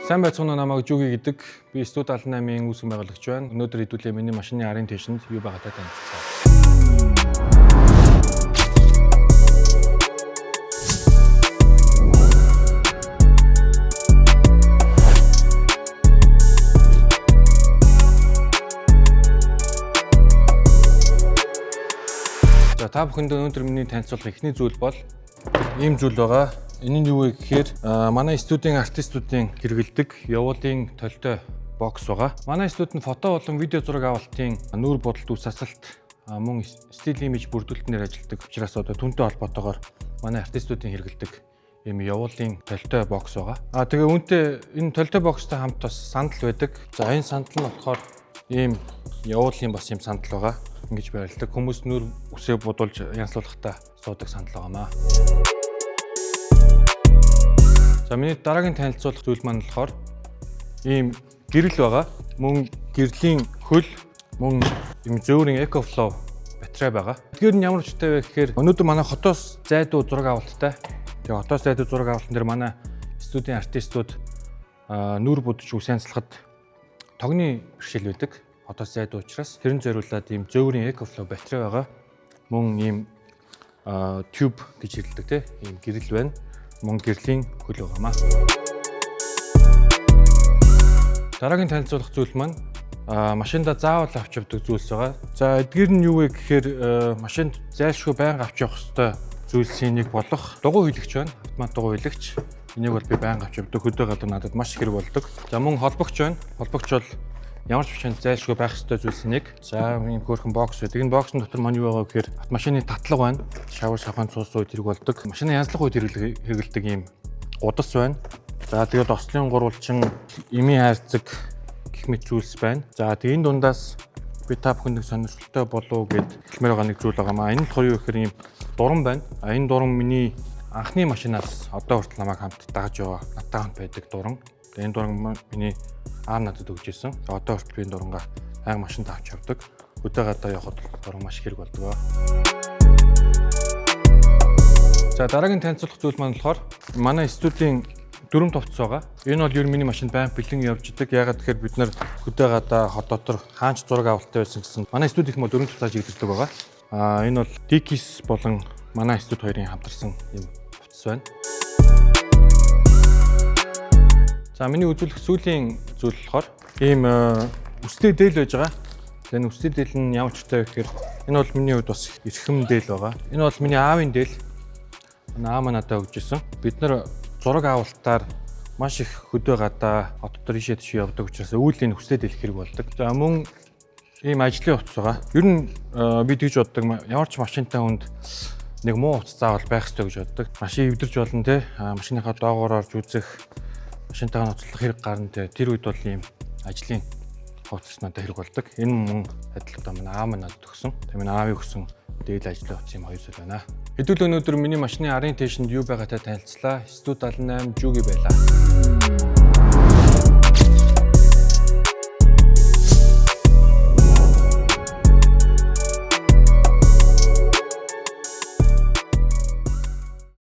Сайн байцгаана уу, намайг Жуги гэдэг. Би Студ 78-ийн үүсгэн байгуулагч байна. Өнөөдөр хэдүүлээ миний машины арын тэшинд юу байгаатай танилцуулъя. За та бүхэнд өнөөдөр миний танилцуулах эхний зүйл бол ийм зүйл байгаа. Энэ нь юу вэ гэхээр манай студийн артистуудын хэрэгэлдэг явуулын толтой бокс байгаа. Манай студид фото болон видео зураг авалтын нүүр бодолт үс асалт мөн стил имиж бүрдүүлэлтээр ажилладаг учраас одоо түүнтэй холбоотойгоор манай артистуудын хэрэгэлдэг ийм явуулын толтой бокс байгаа. Тэгээ үүнтэй энэ толтой бокстой хамт бас сандал байдаг. За энэ сандал нь болохоор ийм явуулын бас ийм сандал байгаа. Ингэж байрладаг. Хүмүүс нүүр үсээ бодуулж янзлуулахдаа суудаг сандал байгаамаа. За миний дараагийн танилцуулах зүйл маань болохоор ийм гэрэл байгаа. Мөн гэрлийн хөл, мөн ийм зөөврийн EcoFlow батарей байгаа. Тэгэхээр нь ямар учиртай вэ гэхээр өнөөдөр манай хотоос зайдуу зураг авалттай. Тэгээ хотоос зайдуу зураг авалтан дээр манай студийн артистууд нүүр бодож үс янзлахад тогны бэрхшээл байдаг. Хотоос зайдуу учраас тэрэн зориулаад ийм зөөврийн EcoFlow батарей байгаа. Мөн ийм tube гэж хэлдэг тийм ийм гэрэл байна. Мөн гэрлийн хөл байгаамаа. Дараагийн танилцуулах зүйл маань машинда заавал авч явдаг зүйлс байгаа. За эдгээр нь юу вэ гэхээр машинд зайлшгүй байнга авч явах ёстой зүйлсийн нэг болох дугуй хүйлагч байна. Автомат дугуй хүйлагч. Энийг бол би байнга авч явдаг. Хөдөө гадаа надад маш хэрэг болдог. За мөн холбогч байна. Холбогч бол ямар ч машинд зайлшгүй байх ёстой зүйлсийн нэг. За ийм хөөрхөн бокс байдаг. Энэ боксын дотор маань юу байгаа гэхээр автомашины татлага байна. Шавар шавхан цуус үед хэрэг болдог. Машины янзлах үед хэрэгэлдэг ийм удас байна. За тэгээд ослын гурвалжин эмийн хайрцаг гэх мэт зүйлс байна. За тэгээд энэ дундаас би та бүхэнд сонирхолтой болов гэд хэлмээр байгаа нэг зүйл байгаамаа. Энэ болохоор юу гэхээр ийм дуран байна. Энэ дуран миний анхны машинаас одоо хүртэл намайг хамт дагаж яваа надтай хамт байдаг дуран. Энэ дуран миний аав надад өгч ирсэн. Одоо хүртэл би энэ дурангаа байнга машинд авч явдаг. Хөдөө гадаа явхад дуран маш хэрэг болдог. За дараагийн танилцуулах зүйл маань болохоор манай студийн дөрөв товц байгаа. Энэ бол ер нь миний машинд байнга бэлэн явж идэг. Ягаад гэхээр бид нэр хөдөө гадаа хот дотор хаанч зураг авалттай байсан гэсэн. Манай студ их мод дөрөв товцоо жигдэрдэг байгаа. Энэ бол Dikis болон манай студ хоёрын хамтарсан юм товц байна. За миний үзүүлэх сүүлийн зүйл болохоор ийм үстэй дээл байж байгаа. Тэгээ үстэй дээл нь ямар ч учиртай вэ гэхээр энэ бол миний хувьд бас эрхэм дээл байгаа. Энэ бол миний аавын дээл. Аав маань надад өгч ирсэн. Бид нар зураг авалтаар маш их хөдөө гадаа хот дотор ишээ тийш явдаг учраас үүлийн үстэй дээл хэрэг болдог. За мөн ийм ажлын утас байгаа. Ер нь би тэгж боддог. Ямар ч машинтай хүнд нэг муу утас заавал байх ёстой гэж боддог. Машин эвдэрч болно те. Машиныхаа доогоор орж үзэх машинтайгаа ноцлох хэрэг гарна те. Тэр үед бол ийм ажлын утас надад хэрэг болдог. Энэ мөн адилхан манай аав маань надад өгсөн. Тэгээ миний аавын өгсөн дээл ажлын утас юм хоёр зүйл байна. Хэдүүл өнөөдөр миний машины арын тэшинд юу байгаатай танилцлаа. Студ 78 Жуги байлаа.